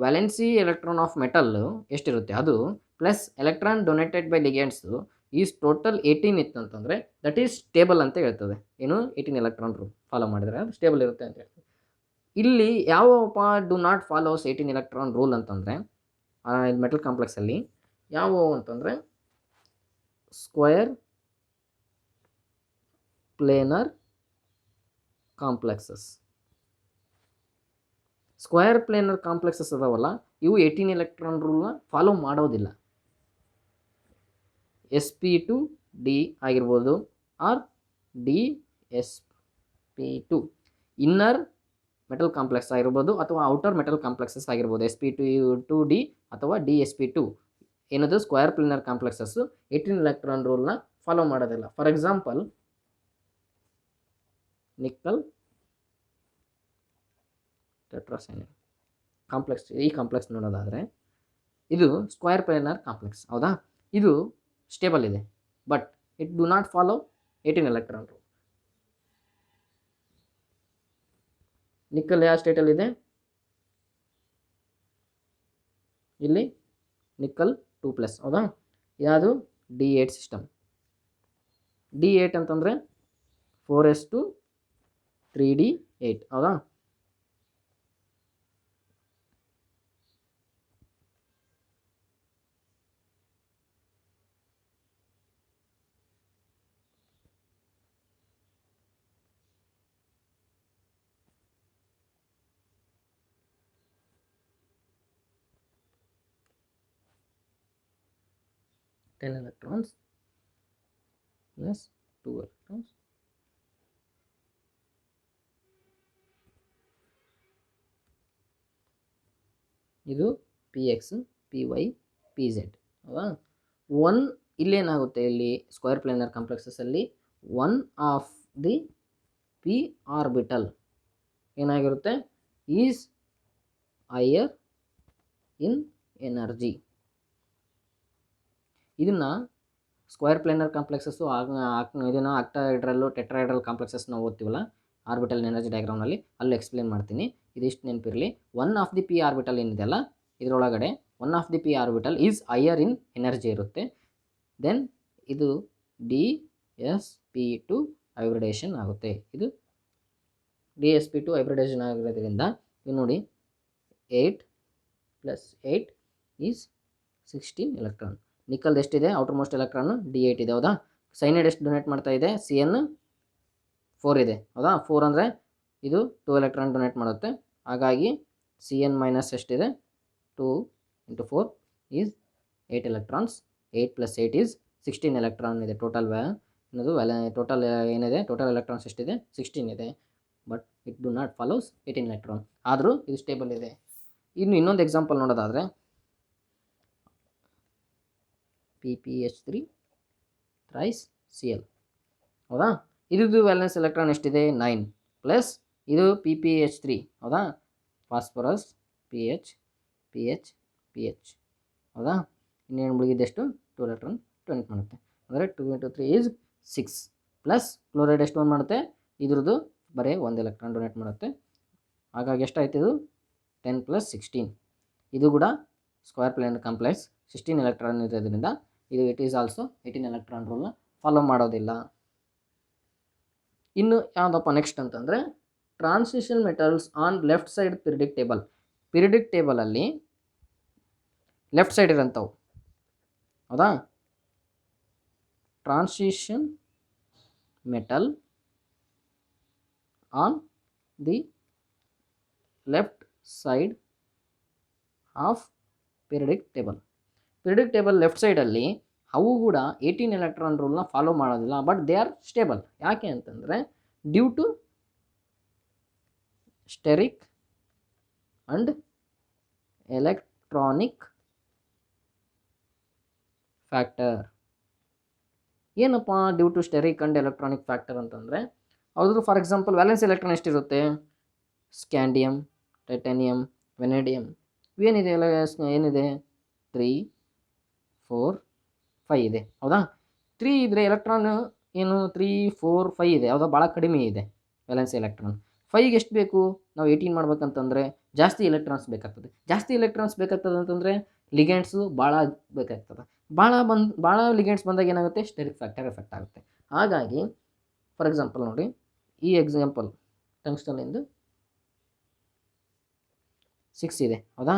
ವ್ಯಾಲೆನ್ಸಿ ಎಲೆಕ್ಟ್ರಾನ್ ಆಫ್ ಮೆಟಲ್ ಎಷ್ಟಿರುತ್ತೆ ಅದು plus electron donated by ligands is total 18 ಇತ್ತು ಅಂತಂದರೆ ದಟ್ ಈಸ್ ಸ್ಟೇಬಲ್ ಅಂತ ಹೇಳ್ತದೆ. ಏನು 18 ಎಲೆಕ್ಟ್ರಾನ್ ರೂಲ್ ಫಾಲೋ ಮಾಡಿದರೆ ಅದು ಸ್ಟೇಬಲ್ ಇರುತ್ತೆ ಅಂತ ಹೇಳ್ತದೆ. ಇಲ್ಲಿ ಯಾವಪ್ಪ do not follows 18 electron rule ಅಂತಂದರೆ ಮೆಟಲ್ ಕಾಂಪ್ಲೆಕ್ಸಲ್ಲಿ ಯಾವುವು ಅಂತಂದರೆ square planar complexes. Square planar complexes ಅದಾವಲ್ಲ ಇವು 18 ಎಲೆಕ್ಟ್ರಾನ್ ರೂಲ್ನ ಫಾಲೋ ಮಾಡೋದಿಲ್ಲ. sp2d ಆಗಿರ್ಬೋದು R dsp2 inner metal complex ಆಗಿರ್ಬೋದು ಅಥವಾ ಔಟರ್ ಮೆಟಲ್ ಕಾಂಪ್ಲೆಕ್ಸಸ್ ಆಗಿರ್ಬೋದು. sp2d ಅಥವಾ dsp2 ಏನದು ಸ್ಕ್ವೇರ್ ಪ್ಲೇನರ್ ಕಾಂಪ್ಲೆಕ್ಸಸ್ಸು 18 ಎಲೆಕ್ಟ್ರಾನ್ ರೂಲ್ನ ಫಾಲೋ ಮಾಡೋದಿಲ್ಲ. ಫಾರ್ ಎಕ್ಸಾಂಪಲ್ ನಿಕ್ಕಲ್ ಟೆಟ್ರಾಸೈನೈಡ್ ಕಾಂಪ್ಲೆಕ್ಸ್, ಈ ಕಾಂಪ್ಲೆಕ್ಸ್ ನೋಡೋದಾದರೆ ಇದು ಸ್ಕ್ವೇರ್ ಪ್ಲೇನರ್ ಕಾಂಪ್ಲೆಕ್ಸ್, ಹೌದಾ. ಇದು ಸ್ಟೇಬಲ್ ಇದೆ but it do not follow 18 electron rule. Nickel ಯಾವ ಸ್ಟೇಟಲ್ಲಿದೆ, ಇಲ್ಲಿ ನಿಕ್ಕಲ್ 2+, ಹೌದಾ. ಯಾವುದು D8 ಸಿಸ್ಟಮ್. D8 ಅಂತಂದರೆ 4s2 3d8, ಹೌದಾ. Ten electrons plus 2 electrons. ಇದು px py pz, ಹೌದಾ. 1 ಇಲ್ಲೇನಾಗುತ್ತೆ, ಇಲ್ಲಿ ಸ್ಕ್ವೇರ್ ಪ್ಲೇನರ್ ಕಾಂಪ್ಲೆಕ್ಸಸ್ಸಲ್ಲಿ 1 ಆಫ್ ದಿ p ಆರ್ಬಿಟಲ್ ಏನಾಗಿರುತ್ತೆ ಈಸ್ ಹೈಯರ್ ಇನ್ ಎನರ್ಜಿ. ಇದನ್ನು ಸ್ಕ್ವೇರ್ ಪ್ಲೇನರ್ ಕಾಂಪ್ಲೆಕ್ಸಸ್ಸು ಇದನ್ನು ಆಕ್ಟಾಹೈಡ್ರಲ್ಲು ಟೆಟ್ರಾಹೈಡ್ರಲ್ ಕಾಂಪ್ಲೆಕ್ಸಸ್ ನಾವು ಓದ್ತೀವಲ್ಲ ಆರ್ಬಿಟಲ್ ಎನರ್ಜಿ ಡಯಾಗ್ರಾಮ್ನಲ್ಲಿ ಅಲ್ಲಿ ಎಕ್ಸ್ಪ್ಲೇನ್ ಮಾಡ್ತೀನಿ. ಇದಿಷ್ಟು ನೆನಪಿರಲಿ. One of the P orbital ಏನಿದೆಯಲ್ಲ ಇದರೊಳಗಡೆ one of the P orbital is higher in energy ಇರುತ್ತೆ. ದೆನ್ ಇದು DsP2 ಹೈಬ್ರಿಡೇಷನ್ ಆಗುತ್ತೆ. ಇದು DsP2 ಹೈಬ್ರಿಡೇಷನ್ ಆಗಿರೋದ್ರಿಂದ ಇದು ನೋಡಿ 8 + 8 ಈಸ್ 16 ಎಲೆಕ್ಟ್ರಾನ್. ನಿಕ್ಕಲ್ ಎಷ್ಟಿದೆ ಔಟರ್ ಮೋಸ್ಟ್ ಎಲೆಕ್ಟ್ರಾನು D8 ಇದೆ ಹೌದಾ. ಸೈನೈಡ್ ಎಷ್ಟು ಡೊನೇಟ್ ಮಾಡ್ತಾ ಇದೆ Cn 4 ಇದೆ ಹೌದಾ. 4 ಅಂದರೆ ಇದು 2 ಎಲೆಕ್ಟ್ರಾನ್ ಡೊನೇಟ್ ಮಾಡುತ್ತೆ. ಹಾಗಾಗಿ Cn ಮೈನಸ್ ಎಷ್ಟಿದೆ 2 × 4 ಈಸ್ 8 ಎಲೆಕ್ಟ್ರಾನ್ಸ್. 8 + 8 ಈಸ್ 16 ಎಲೆಕ್ಟ್ರಾನ್ ಇದೆ ಟೋಟಲ್ ಅನ್ನೋದು ಟೋಟಲ್ ಏನಿದೆ ಟೋಟಲ್ ಎಲೆಕ್ಟ್ರಾನ್ಸ್ ಎಷ್ಟಿದೆ 16 ಇದೆ. But it do not follows 18 electron. ಆದರೂ ಇದು ಸ್ಟೇಬಲ್ ಇದೆ. ಇನ್ನು ಇನ್ನೊಂದು ಎಕ್ಸಾಂಪಲ್ ನೋಡೋದಾದರೆ PpH3 ಥ್ರೈಸ್ Cl ಹೌದಾ. ಇದ್ರದ್ದು ವ್ಯಾಲೆನ್ಸ್ ಎಲೆಕ್ಟ್ರಾನ್ ಎಷ್ಟಿದೆ 9 ಪ್ಲಸ್ ಇದು PpH3 ಹೌದಾ. ಫಾಸ್ಫರಸ್ PH ಹೌದಾ. ಇನ್ನೇನು ಉಳಿದಿದ್ದೆಷ್ಟು 2 ಎಲೆಕ್ಟ್ರಾನ್ ಡೊನೇಟ್ ಮಾಡುತ್ತೆ. ಅಂದರೆ 2 × 3 ಈಸ್ 6 ಪ್ಲಸ್ ಕ್ಲೋರೈಡ್ ಎಷ್ಟು ಒಂದು ಮಾಡುತ್ತೆ ಇದ್ರದ್ದು ಬರೀ 1 ಎಲೆಕ್ಟ್ರಾನ್ ಡೊನೇಟ್ ಮಾಡುತ್ತೆ. ಹಾಗಾಗಿ ಎಷ್ಟಾಯ್ತು ಇದು 10 + 16. ಇದು ಕೂಡ ಸ್ಕ್ವೇರ್ ಪ್ಲೇನರ್ ಕಾಂಪ್ಲೆಕ್ಸ್ 16 ಎಲೆಕ್ಟ್ರಾನ್ ಇರೋದ್ರಿಂದ ಇದು ಇಟ್ ಈಸ್ ಆಲ್ಸೋ 18 ಎಲೆಕ್ಟ್ರಾನ್ ರೂಲ್ನ ಫಾಲೋ ಮಾಡೋದಿಲ್ಲ. ಇನ್ನು ಯಾವುದಪ್ಪ ನೆಕ್ಸ್ಟ್ ಅಂತಂದರೆ transition metals on left side periodic table. Periodic ಟೇಬಲಲ್ಲಿ ಲೆಫ್ಟ್ ಸೈಡ್ ಇರೋಂಥವು ಹೌದಾ. Transition metal on the left side of periodic table. Periodic table left ಸೈಡಲ್ಲಿ ಅವು ಕೂಡ 18 ಎಲೆಕ್ಟ್ರಾನ್ ರೂಲ್ನ ಫಾಲೋ ಮಾಡೋದಿಲ್ಲ. But they are stable. ಯಾಕೆ ಅಂತಂದರೆ due to steric and electronic factor. ಏನಪ್ಪ due to steric and electronic factor ಅಂತಂದರೆ ಅವ್ರದ್ದು ಫಾರ್ ಎಕ್ಸಾಂಪಲ್ ವ್ಯಾಲೆನ್ಸ್ ಎಲೆಕ್ಟ್ರಾನ್ ಎಷ್ಟಿರುತ್ತೆ ಸ್ಕ್ಯಾಂಡಿಯಮ್, ಟೈಟಾನಿಯಮ್, ವೆನೇಡಿಯಮ್ ಏನಿದೆ ಏನಿದೆ 3, 4, 5 ಇದೆ ಹೌದಾ. 3 ಇದ್ದರೆ ಎಲೆಕ್ಟ್ರಾನ್ ಏನು 3, 4, 5 ಇದೆ ಹೌದಾ. ಭಾಳ ಕಡಿಮೆ ಇದೆ ವ್ಯಾಲೆನ್ಸ್ ಎಲೆಕ್ಟ್ರಾನ್. 5ಗೆ ಎಷ್ಟು ಬೇಕು ನಾವು 18 ಮಾಡ್ಬೇಕಂತಂದರೆ ಜಾಸ್ತಿ ಎಲೆಕ್ಟ್ರಾನ್ಸ್ ಬೇಕಾಗ್ತದೆ. ಜಾಸ್ತಿ ಎಲೆಕ್ಟ್ರಾನ್ಸ್ ಬೇಕಾಗ್ತದೆ ಅಂತಂದರೆ ಲಿಗೆಂಡ್ಸು ಭಾಳ ಬೇಕಾಗ್ತದೆ. ಭಾಳ ಲಿಗೆಂಡ್ಸ್ ಬಂದಾಗ ಏನಾಗುತ್ತೆ ಸ್ಟೆರಿಕ್ ಫ್ಯಾಕ್ಟರ್ ಎಫೆಕ್ಟ್ ಆಗುತ್ತೆ. ಹಾಗಾಗಿ ಫಾರ್ ಎಕ್ಸಾಂಪಲ್ ನೋಡಿ ಈ ಎಕ್ಸಾಂಪಲ್ ಟಂಗ್ಸ್ಟನ್ನಿಂದು 6 ಇದೆ ಹೌದಾ.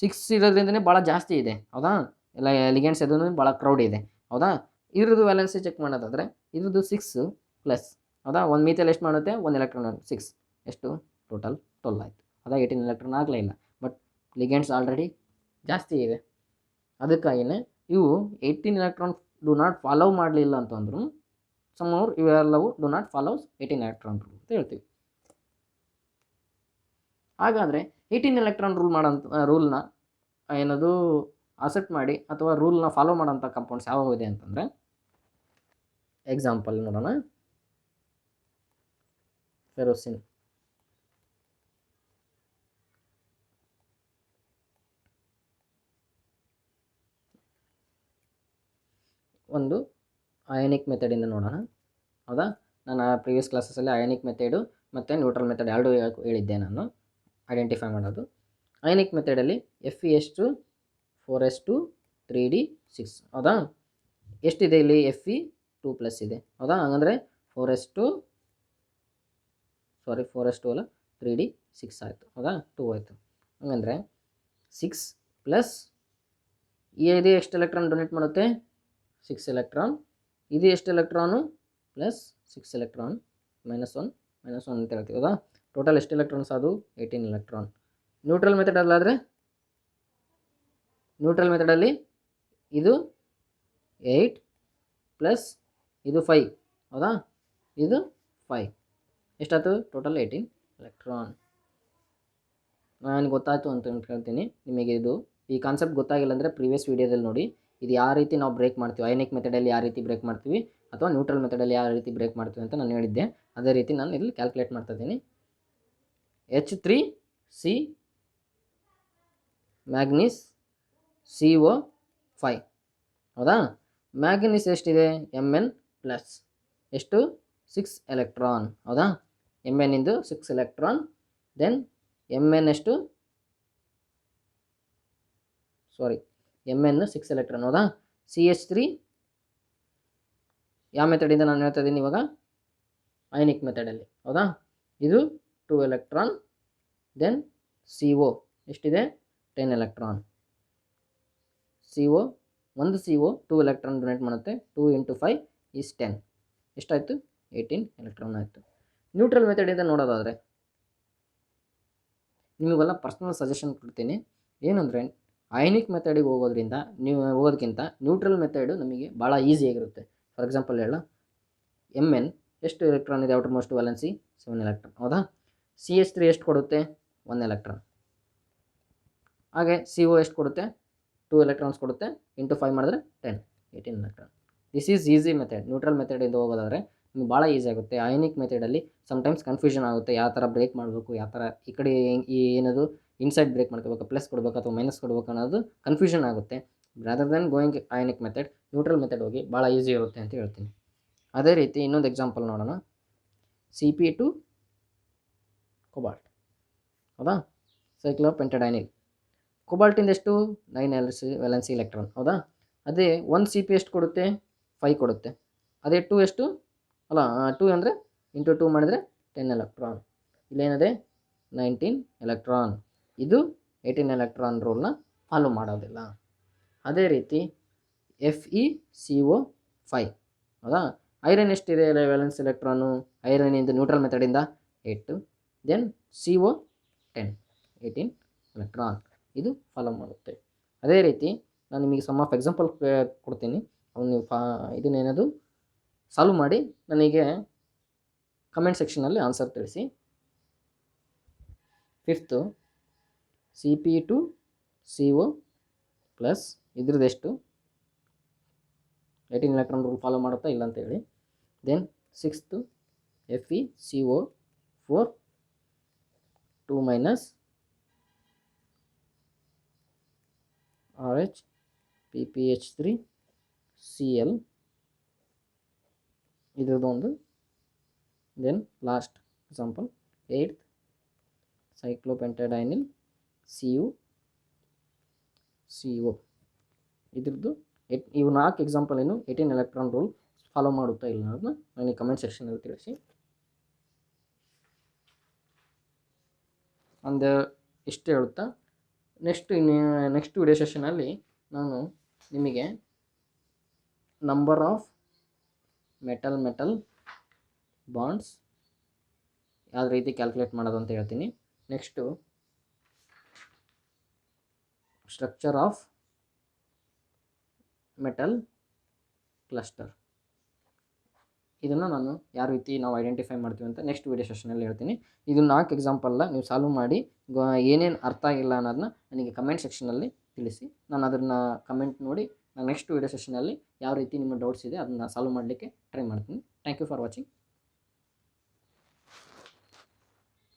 6 ಇರೋದ್ರಿಂದನೇ ಭಾಳ ಜಾಸ್ತಿ ಇದೆ ಹೌದಾ. ಎಲ್ಲ ಲಿಗೆಂಡ್ಸ್ ಅದನ್ನು ಭಾಳ ಕ್ರೌಡ್ ಇದೆ ಹೌದಾ. ಇದ್ರದ್ದು ವ್ಯಾಲೆನ್ಸಿ ಚೆಕ್ ಮಾಡೋದಾದರೆ ಇದ್ರದ್ದು 6 ಪ್ಲಸ್ ಹೌದಾ. ಒಂದು ಮೀಥೈಲ್ ಎಷ್ಟು ಮಾಡುತ್ತೆ 1 ಎಲೆಕ್ಟ್ರಾನ್ 6 ಎಷ್ಟು ಟೋಟಲ್ 12 ಆಯಿತು ಹೌದಾ. 18 ಎಲೆಕ್ಟ್ರಾನ್ ಆಗಲೇ ಇಲ್ಲ. ಬಟ್ ಲಿಗೆಂಡ್ಸ್ ಆಲ್ರೆಡಿ ಜಾಸ್ತಿ ಇದೆ. ಅದಕ್ಕಾಗಿಯೇ ಇವು 18 ಎಲೆಕ್ಟ್ರಾನ್ ಡು ನಾಟ್ ಫಾಲೋ ಮಾಡಲಿಲ್ಲ ಅಂತಂದ್ರು ಸಮ್ಮವ್ರು ಇವೆಲ್ಲವು do not follows 18 electron rule ಅಂತ ಹೇಳ್ತೀವಿ. ಹಾಗಾದರೆ 18 ಎಲೆಕ್ಟ್ರಾನ್ ರೂಲ್ನ ಏನದು ಅಕ್ಸೆಪ್ಟ್ ಮಾಡಿ ಅಥವಾ ರೂಲ್ನ ಫಾಲೋ ಮಾಡೋಂಥ ಕಂಪೌಂಡ್ಸ್ ಯಾವಾಗ ಇದೆ ಅಂತಂದರೆ ಎಕ್ಸಾಂಪಲ್ ನೋಡೋಣ. ಫೆರೋಸಿನ್ ಒಂದು ಅಯಾನಿಕ್ ಮೆಥಡಿಂದ ನೋಡೋಣ ಹೌದಾ. ನಾನು ಪ್ರೀವಿಯಸ್ ಕ್ಲಾಸಸ್ಸಲ್ಲಿ ಅಯಾನಿಕ್ ಮೆಥಡು ಮತ್ತು ನ್ಯೂಟ್ರಲ್ ಮೆಥಡ್ ಎರಡು ಹೇಳಿದ್ದೆ ನಾನು ಐಡೆಂಟಿಫೈ ಮಾಡೋದು. ಅಯಾನಿಕ್ ಮೆಥಡಲ್ಲಿ Fe 4s2 3d6 ಹೌದಾ. ಎಷ್ಟಿದೆ ಇಲ್ಲಿ Fe2+ ಇದೆ ಹೌದಾ. ಹಾಗಂದರೆ 4s2 ಅಲ್ಲ 3d6 ಆಯಿತು ಹೌದಾ. 2 ಆಯಿತು. ಹಾಗಂದರೆ 6 ಪ್ಲಸ್ ಇದು ಎಷ್ಟು ಎಲೆಕ್ಟ್ರಾನ್ ಡೊನೇಟ್ ಮಾಡುತ್ತೆ 6 ಎಲೆಕ್ಟ್ರಾನ್. ಇದು ಎಷ್ಟು ಎಲೆಕ್ಟ್ರಾನು ಪ್ಲಸ್ 6 ಎಲೆಕ್ಟ್ರಾನ್ -1 ಅಂತ ಹೇಳ್ತೀವಿ ಹೌದಾ. ಟೋಟಲ್ ಎಷ್ಟು ಎಲೆಕ್ಟ್ರಾನ್ಸ್ ಅದು 18 ಎಲೆಕ್ಟ್ರಾನ್. ನ್ಯೂಟ್ರಲ್ ಮೆಥಡಲ್ಲಾದರೆ ನ್ಯೂಟ್ರಲ್ ಮೆಥಡಲ್ಲಿ ಇದು 8 ಪ್ಲಸ್ ಇದು 5 ಹೌದಾ. ಇದು 5 ಎಷ್ಟಾಯ್ತು ಟೋಟಲ್ 18 ಎಲೆಕ್ಟ್ರಾನ್. ನಾನು ಗೊತ್ತಾಯಿತು ಅಂತ ಹೇಳ್ತೀನಿ ನಿಮಗೆ. ಇದು ಈ ಕಾನ್ಸೆಪ್ಟ್ ಗೊತ್ತಾಗಿಲ್ಲ ಅಂದರೆ ಪ್ರೀವಿಯಸ್ ವೀಡಿಯೋದಲ್ಲಿ ನೋಡಿ. ಇದು ಯಾವ ರೀತಿ ನಾವು ಬ್ರೇಕ್ ಮಾಡ್ತೀವಿ ಅಯಾನಿಕ್ ಮೆಥಡಲ್ಲಿ ಯಾವ ರೀತಿ ಬ್ರೇಕ್ ಮಾಡ್ತೀವಿ ಅಥವಾ ನ್ಯೂಟ್ರಲ್ ಮೆಥಡಲ್ಲಿ ಯಾವ ರೀತಿ ಬ್ರೇಕ್ ಮಾಡ್ತೀವಿ ಅಂತ ನಾನು ಹೇಳಿದ್ದೆ. ಅದೇ ರೀತಿ ನಾನು ಇಲ್ಲಿ ಕ್ಯಾಲ್ಕುಲೇಟ್ ಮಾಡ್ತಾಯಿದ್ದೀನಿ. H3C ಮ್ಯಾಗ್ನೀಸ್ CO5 ಹೌದಾ. ಮ್ಯಾಂಗನೀಸ್ ಎಷ್ಟಿದೆ Mn ಪ್ಲಸ್ ಎಷ್ಟು 6 ಎಲೆಕ್ಟ್ರಾನ್ ಹೌದಾ Mn ಇಂದು 6 ಎಲೆಕ್ಟ್ರಾನ್ ದೆನ್ Mn ಎಷ್ಟು Mn 6 ಎಲೆಕ್ಟ್ರಾನ್ ಹೌದಾ CH3 ಯಾವ ಮೆಥಡಿಂದ ನಾನು ಹೇಳ್ತಾ ಇದ್ದೀನಿ ಇವಾಗ ಅಯನಿಕ್ ಮೆಥಡಲ್ಲಿ ಹೌದಾ ಇದು 2 ಎಲೆಕ್ಟ್ರಾನ್ ದೆನ್ CO ಎಷ್ಟಿದೆ 10 ಎಲೆಕ್ಟ್ರಾನ್ CO ಒಂದು CO 2 ಎಲೆಕ್ಟ್ರಾನ್ ಡೊನೇಟ್ ಮಾಡುತ್ತೆ 2 × 5 = 10 ಎಷ್ಟಾಯಿತು 18 ಎಲೆಕ್ಟ್ರಾನ್ ಆಯಿತು. ನ್ಯೂಟ್ರಲ್ ಮೆಥಡಿಂದ ನೋಡೋದಾದರೆ ನಿಮಗೆಲ್ಲ ಪರ್ಸ್ನಲ್ ಸಜೆಷನ್ ಕೊಡ್ತೀನಿ ಏನಂದರೆ ಅಯನಿಕ್ ಮೆಥಡಿಗೆ ಹೋಗೋದಕ್ಕಿಂತ ನ್ಯೂಟ್ರಲ್ ಮೆಥಡು ನಮಗೆ ಭಾಳ ಈಸಿಯಾಗಿರುತ್ತೆ. ಫಾರ್ ಎಕ್ಸಾಂಪಲ್ ಹೇಳ Mn ಎಷ್ಟು ಎಲೆಕ್ಟ್ರಾನ್ ಇದೆ ಔಟರ್ ಮೋಸ್ಟ್ ವ್ಯಾಲೆನ್ಸಿ 7 ಎಲೆಕ್ಟ್ರಾನ್ ಹೌದಾ CH3 ಎಷ್ಟು ಕೊಡುತ್ತೆ 1 ಎಲೆಕ್ಟ್ರಾನ್ ಹಾಗೆ CO ಎಷ್ಟು ಕೊಡುತ್ತೆ 2 ಎಲೆಕ್ಟ್ರಾನ್ಸ್ ಕೊಡುತ್ತೆ × 5 ಮಾಡಿದ್ರೆ 18 electron. This is easy method. Neutral ಮೆಥಡಿಂದ ಹೋಗೋದಾದರೆ ನಿಮ್ಗೆ ಭಾಳ ಈಸಿ ಆಗುತ್ತೆ. ಅಯನಿಕ್ ಮೆಥಡಲ್ಲಿ ಸಮ್ಟೈಮ್ಸ್ ಕನ್ಫ್ಯೂಷನ್ ಆಗುತ್ತೆ ಯಾವ ಥರ ಬ್ರೇಕ್ ಮಾಡಬೇಕು ಯಾವ ಥರ ಈ ಕಡೆ ಏನದು ಇನ್ಸೈಡ್ ಬ್ರೇಕ್ ಮಾಡ್ಕೋಬೇಕು ಪ್ಲಸ್ ಕೊಡಬೇಕು ಅಥವಾ ಮೈನಸ್ ಕೊಡಬೇಕು ಅನ್ನೋದು ಕನ್ಫ್ಯೂಷನ್ ಆಗುತ್ತೆ. Rather then going ionic method neutral method ಹೋಗಿ ಭಾಳ ಈಸಿ ಇರುತ್ತೆ ಅಂತ ಹೇಳ್ತೀನಿ. ಅದೇ ರೀತಿ ಇನ್ನೊಂದು ಎಕ್ಸಾಂಪಲ್ ನೋಡೋಣ Cp2 ಕೊಬಾಲ್ಟ್ ಹೌದಾ ಸೈಕ್ಲೋಪೆಂಟಡೈನಿಲ್ ಕೊಬಾಲ್ಟಿಂದ ಎಷ್ಟು 9 ವ್ಯಾಲೆನ್ಸಿ ಎಲೆಕ್ಟ್ರಾನ್ ಹೌದಾ ಅದೇ 1 Cp ಎಷ್ಟು ಕೊಡುತ್ತೆ 5 ಕೊಡುತ್ತೆ ಅದೇ 2 ಎಷ್ಟು ಅಲ್ಲ 2 ಅಂದರೆ × 2 ಮಾಡಿದರೆ 10 ಎಲೆಕ್ಟ್ರಾನ್ ಇಲ್ಲೇನದೆ 19 ಎಲೆಕ್ಟ್ರಾನ್ ಇದು 18 ಎಲೆಕ್ಟ್ರಾನ್ ರೂಲ್ನ ಫಾಲೋ ಮಾಡೋದಿಲ್ಲ. ಅದೇ ರೀತಿ FeCO5 ಹೌದಾ ಐರನ್ ಎಷ್ಟಿದೆ ವ್ಯಾಲೆನ್ಸ್ ಎಲೆಕ್ಟ್ರಾನು ಐರನಿಂದ ನ್ಯೂಟ್ರಲ್ ಮೆಥಡಿಂದ 8 ದೆನ್ CO 10 18 ಎಲೆಕ್ಟ್ರಾನ್ ಇದು ಫಾಲೋ ಮಾಡುತ್ತೆ. ಅದೇ ರೀತಿ ನಾನು ನಿಮಗೆ ಸಮ್ ಆಫ್ ಎಕ್ಸಾಂಪಲ್ ಕೊಡ್ತೀನಿ ಅವನು ನೀವು ಇದನ್ನೇನದು ಸಾಲ್ವ್ ಮಾಡಿ ನನಗೆ ಕಮೆಂಟ್ ಸೆಕ್ಷನಲ್ಲಿ ಆನ್ಸರ್ ತಿಳಿಸಿ. 5th Cp2CO ಪ್ಲಸ್ ಇದ್ರದ್ದು ಎಷ್ಟು 18 ಎಲೆಕ್ಟ್ರಾನ್ ರೂಲ್ ಫಾಲೋ ಮಾಡುತ್ತಾ ಇಲ್ಲ ಅಂತ ಹೇಳಿ. Then 6th FeCO4 2 minus RH PPH3 Cl ಇದ್ರದ್ದು ಒಂದು. Then last example 8th cyclopentadienyl CO ಇದ್ರದ್ದು ಇವು 4 ಎಕ್ಸಾಂಪಲ್ ಏನು 18 ಎಲೆಕ್ಟ್ರಾನ್ ರೂಲ್ ಫಾಲೋ ಮಾಡುತ್ತಾ ಇಲ್ಲ ಅನ್ನೋದನ್ನ ನನಗೆ ಕಮೆಂಟ್ ಸೆಕ್ಷನಲ್ಲಿ ತಿಳಿಸಿ. ಒಂದು ಇಷ್ಟು ಹೇಳುತ್ತಾ ನೆಕ್ಸ್ಟ್ ವಿಡಿಯೋ ಸೆಷನಲ್ಲಿ ನಾನು ನಿಮಗೆ ನಂಬರ್ ಆಫ್ ಮೆಟಲ್ ಬಾಂಡ್ಸ್ ಯಾವ ರೀತಿ ಕ್ಯಾಲ್ಕುಲೇಟ್ ಮಾಡೋದು ಅಂತ ಹೇಳ್ತೀನಿ. Next structure of metal cluster ಇದನ್ನು ನಾನು ಯಾವ ರೀತಿ ನಾವು ಐಡೆಂಟಿಫೈ ಮಾಡ್ತೀವಿ ಅಂತ ನೆಕ್ಸ್ಟ್ ವಿಡಿಯೋ ಸೆಷನಲ್ಲಿ ಹೇಳ್ತೀನಿ. ಇದು 4 ಎಕ್ಸಾಂಪಲ್ನ ನೀವು ಸಾಲ್ವ್ ಮಾಡಿ ಏನೇನು ಅರ್ಥ ಆಗಿಲ್ಲ ಅನ್ನೋದನ್ನ ನನಗೆ ಕಮೆಂಟ್ ಸೆಕ್ಷನಲ್ಲಿ ತಿಳಿಸಿ. ನಾನು ಅದನ್ನು ಕಮೆಂಟ್ ನೋಡಿ ನಾನು ನೆಕ್ಸ್ಟ್ ವಿಡಿಯೋ ಸೆಷನಲ್ಲಿ ಯಾವ ರೀತಿ ನಿಮ್ಮ ಡೌಟ್ಸ್ ಇದೆ ಅದನ್ನು ಸಾಲ್ವ್ ಮಾಡಲಿಕ್ಕೆ ಟ್ರೈ ಮಾಡ್ತೀನಿ. Thank you for watching.